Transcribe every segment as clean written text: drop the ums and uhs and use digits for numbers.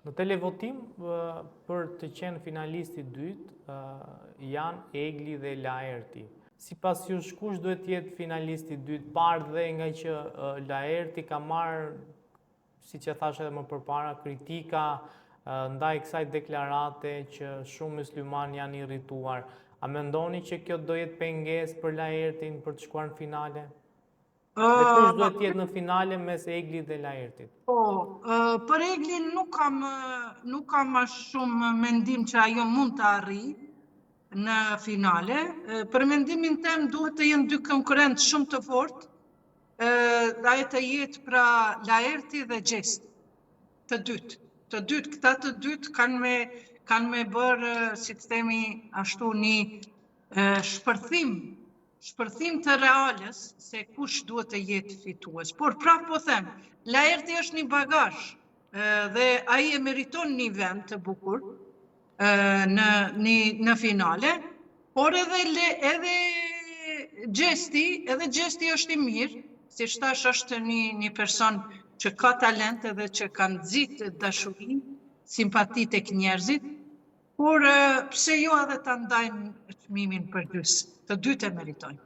Në televotim, për të qenë finalisti dytë, janë Egli dhe Laerti. Sipas jush, kush duhet të jetë finalisti dytë, parë dhe nga që Laerti ka marrë, siç e thash edhe më përpara, kritika ndaj kësaj deklarate që shumë mysliman janë irrituar. A mendoni që kjo do jetë pengesë për Laertin për të shkuar në finale? Dhe kush duhet të jetë në finale mes Eglit dhe Laertit? Po, për Eglin nuk kam as shumë mendim që ajo mund të arrijë në finale. Për mendimin tem duhet të jenë dy konkurrentë shumë të fortë, dhe të jetë pra Laerti dhe Gjesti, të dytë. Këta të dytë kanë me bërë, si të themi ashtu, një shpërthim të realës se kush duhet të jetë fitues. Por prapë po them, Laerti është një bagazh dhe ai e meriton një vend të bukur në finale, por edhe Gjesti është i mirë, si thash është një person që ka talent edhe që ka nxit dashuri, simpati tek njerëzit, por pse jo edhe ta ndajmë çmimin për dys. Të dytë e meritojnë.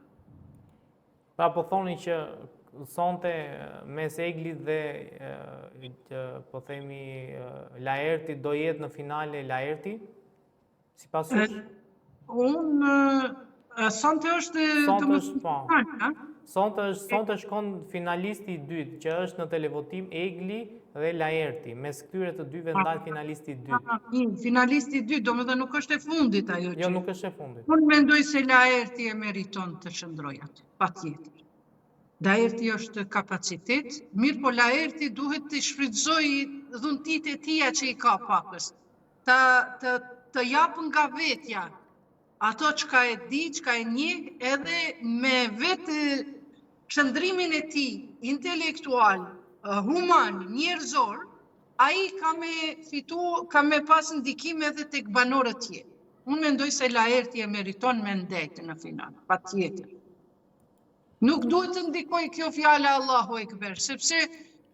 Pra po thoni që sonte mes Eglit dhe po themi Laerti do jetë në finale Laerti? Sipas jush? Sonte është Sonte shkon finalisti i dytë, që është në televotim Egli dhe Laerti. Mes këtyre të dyve ndahet finalisti i dytë. Finalisti i dytë, domethënë nuk është e fundit ajo që. Jo, nuk është e fundit. Unë mendoj se Laerti e meriton të qëndrojë aty, patjetër. Laerti është kapacitet, mirë po Laerti duhet të shfrytëzojë dhuntitë e tija që i ka pakës. Të japë nga vetja ato çka e di, çka e njeh, edhe me vetë qëndrimin e tij intelektual, human, njerëzor, ai ka me pas ndikim edhe tek banorët tjerë. Unë mendoj se Laerti e meriton me ndejtë në final, patjetër. Nuk duhet të ndikoj kjo fjala Allahu Ekber, sepse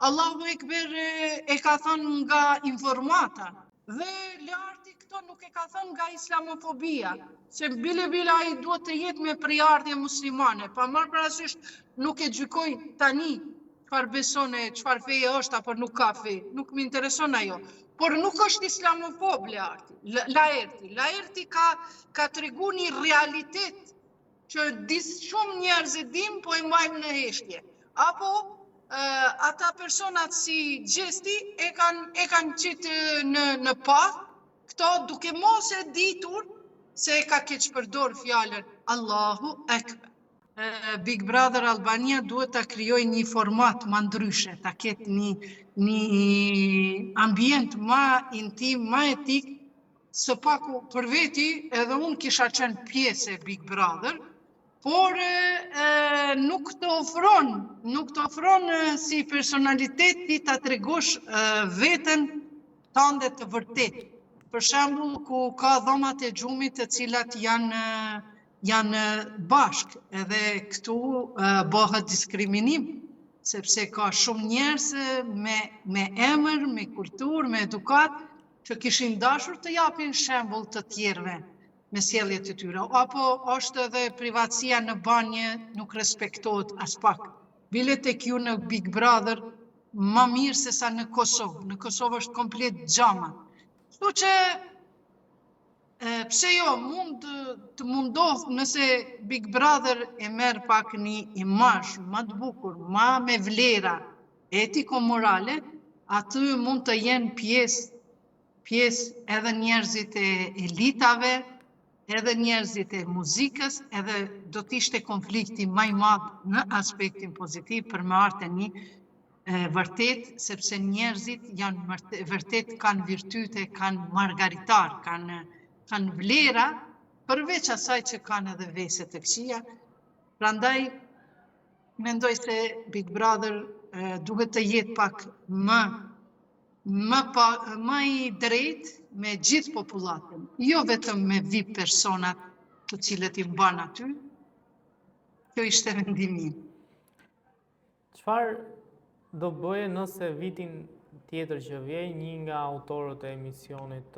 Allahu Ekber e ka thënë nga informata, dhe Laerti këto nuk e ka thënë nga islamofobia, se bile ai duhet të jetë me përjardhje muslimane, pa marrë parasysh nuk e gjykoj tani çfarë beson e çfarë feje është apo nuk ka fe, nuk më intereson ajo. Por nuk është islamofob Laerti. Laerti ka tregu një realitet që shumë njerëz e dim, po e mbajnë në heshtje. Apo ata personat si Gjesti e kanë qitë në pah, këto duke mos e ditur se ka keq përdor fjalën Allahu Ekber. Big Brother Albania duhet ta krijojë një format më ndryshe, ta ketë një ambient më intim, më etik, së paku për veti edhe unë kisha qenë pjesë e Big Brother, por nuk të ofron si personalitet ti ta tregosh veten tënde të vërtet. Për shembull, ku ka dhomat e gjumit të cilat janë bashk, edhe këtu bëhet diskriminim, sepse ka shumë njerëz me emër, me kulturë, me edukat, që kishin dashur të japin shembull të tjerëve me sjelljet e tyre. Apo është edhe privatësia në banje nuk respektohet as pak. Bile tek ju në Big Brother më mirë se sa në Kosovë. Në Kosovë është komplet xhama. Kështu që pse jo, mund të mundohet nëse Big Brother e merr pak një imazh më të bukur, më me vlera etiko-morale, aty mund të jenë pjesë edhe njerëzit e elitave, edhe njerëzit e muzikës, edhe do t'ishte konflikti më i madh në aspektin pozitiv për me ardhur një vërtet, sepse njerëzit janë vërtet kanë virtyte, kanë margaritar, kanë vlera, përveç asaj që kanë edhe vese të këqija. Prandaj mendoj se Big Brother duhet të jetë pak më i drejtë me gjithë popullatën, jo vetëm me VIP personat të cilët i mban aty. Kjo ishte vendimi. Çfarë do bëje nëse vitin tjetër që vjen, një nga autorët e emisionit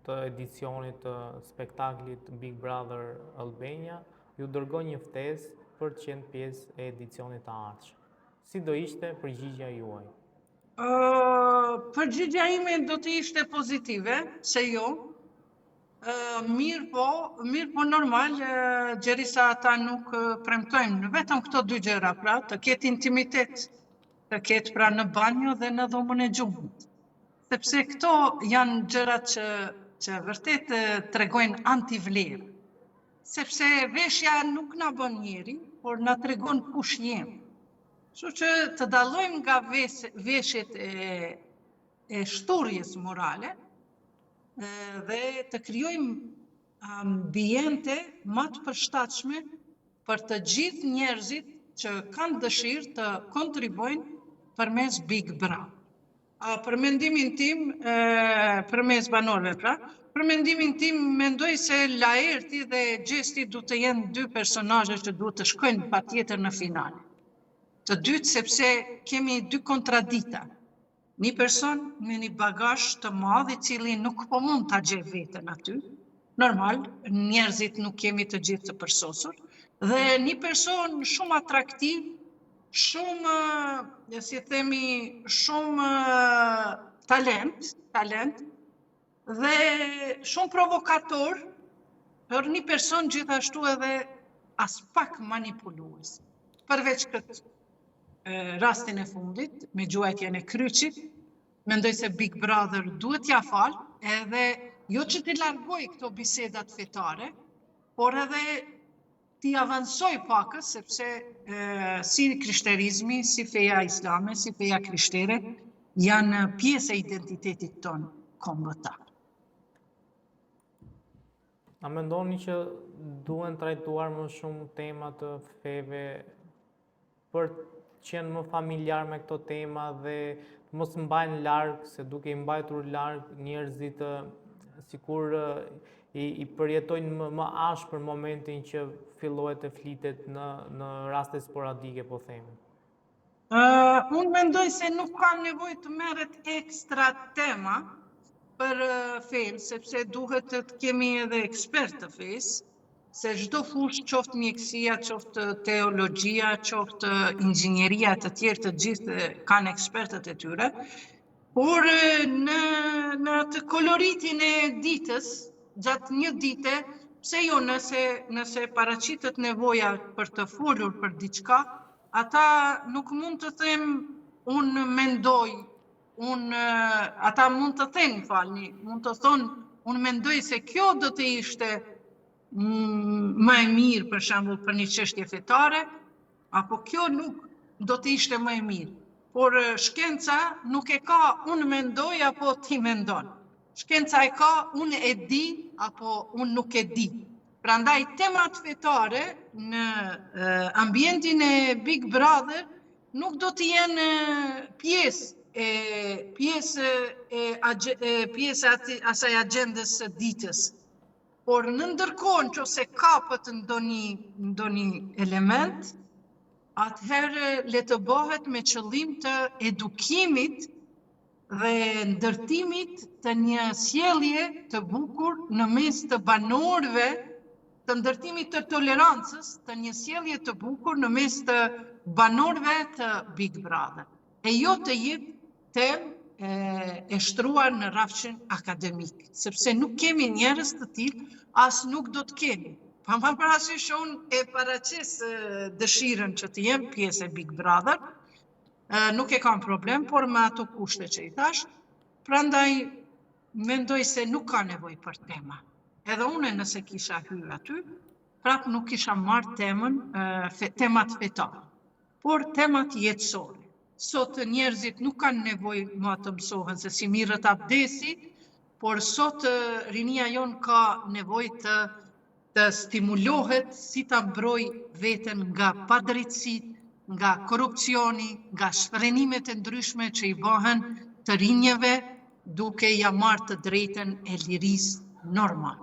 të edicionit të spektaklit Big Brother Albania ju dërgon një ftesë për të qenë pjesë e edicionit të ardhshëm. Si do ishte përgjigjja juaj? Përgjigjja ime do të ishte pozitive, se jo. Mirë po normal, gjerisa ata nuk premtojnë vetëm këto dy gjëra, pra, të ketë intimitet, të ketë pra në banjo dhe në dhomën e gjumit. Sepse këto janë gjërat që vërtet tregojnë antivlerë. Sepse veshja nuk na bën njeri, por na tregon kush jemi. Kështu që të dallojmë nga veshjet e shturjes morale dhe të krijojmë ambiente më të përshtatshme për të gjithë njerëzit që kanë dëshirë të kontribojnë përmes Big Brother. Për mendimin tim, përmes banorëve pra, për mendimin tim mendoj se Laerti dhe Gjesti duhet të jenë dy personazhe që duhet të shkojnë patjetër në finale. Të dytë sepse kemi dy kontradikta. Një person me një bagazh të madh i cili nuk po mund ta gjej veten aty. Normal, njerëzit nuk kemi të gjithë të përsosur. Dhe një person shumë atraktiv, shumë, si themi, shumë talent dhe shumë provokator për një person gjithashtu edhe as pak manipulues. Përveç këtë rastin e fundit, me gjuajtjen e Kryqit, mendoj se Big Brother duhet t'ia fal, edhe jo që t'i largoj këto bisedat fetare, por edhe t'i avansoj pakës, sepse si krishterizmi, si feja islame, si feja krishtere, janë pjesë e identitetit tonë kombëtar. A mendoni që duhen trajtuar më shumë tema të feve për qenë më familjar me këto tema dhe mos mbajnë larg, se duke i mbajtur larg njerëzit sikur i përjetojnë më ashpër momentin që fillohet të flitet në raste sporadike, po themi. Unë mendoj se nuk ka nevojë të merret ekstra tema për fejnë, sepse duhet të kemi edhe ekspert të fejës, se çdo fushë, qoftë mjekësia, qoftë teologjia, qoftë inxhinieria, të tjerë të gjithë kanë ekspertët e tyre, por në të koloritin e ditës, gjatë një dite, pse jo nëse paraqitet nevoja për të folur për diçka, ata nuk mund të them unë mendoj, ata mund të them, mund të thonë unë mendoj se kjo do të ishte më e mirë, për shembull, për një çështje fetare, apo kjo nuk do të ishte më e mirë. Por shkenca nuk e ka unë mendoj apo ti mendon. Shkenca e ka unë e di apo unë nuk e di. Prandaj temat fetare në ambientin e Big Brother nuk do të jenë pjesë asaj agjendës së ditës. Por në ndërkohë nëse kapët ndonjë element, atëherë le të bëhet me qëllim të edukimit dhe ndërtimit të një sjellje të bukur në mes të banorëve, të ndërtimit të tolerancës, të një sjellje të bukur në mes të banorëve të Big Brother. E jo të jetë temë e shtruar në rrafshin akademik, sepse nuk kemi njerëz të tillë, as nuk do të kemi. Pa parasysh unë e paraqes dëshirën që të jem pjesë e Big Brother, nuk e kam problem, por me ato kushte që i thash, prandaj mendoj se nuk ka nevojë për tema. Edhe unë nëse kisha hyrë aty, prap nuk kisha marrë temat fetare, por temat jetësore. Sot njerëzit nuk kanë nevojë më të mësohen se si mirët abdesi, por sot rinia jonë ka nevojë të stimulohet si ta mbrojë veten nga padrejtësitë, nga korrupsioni, nga shfrenimet e ndryshme që i bëhen të rinjeve duke ja marrë të drejtën e lirisë normal.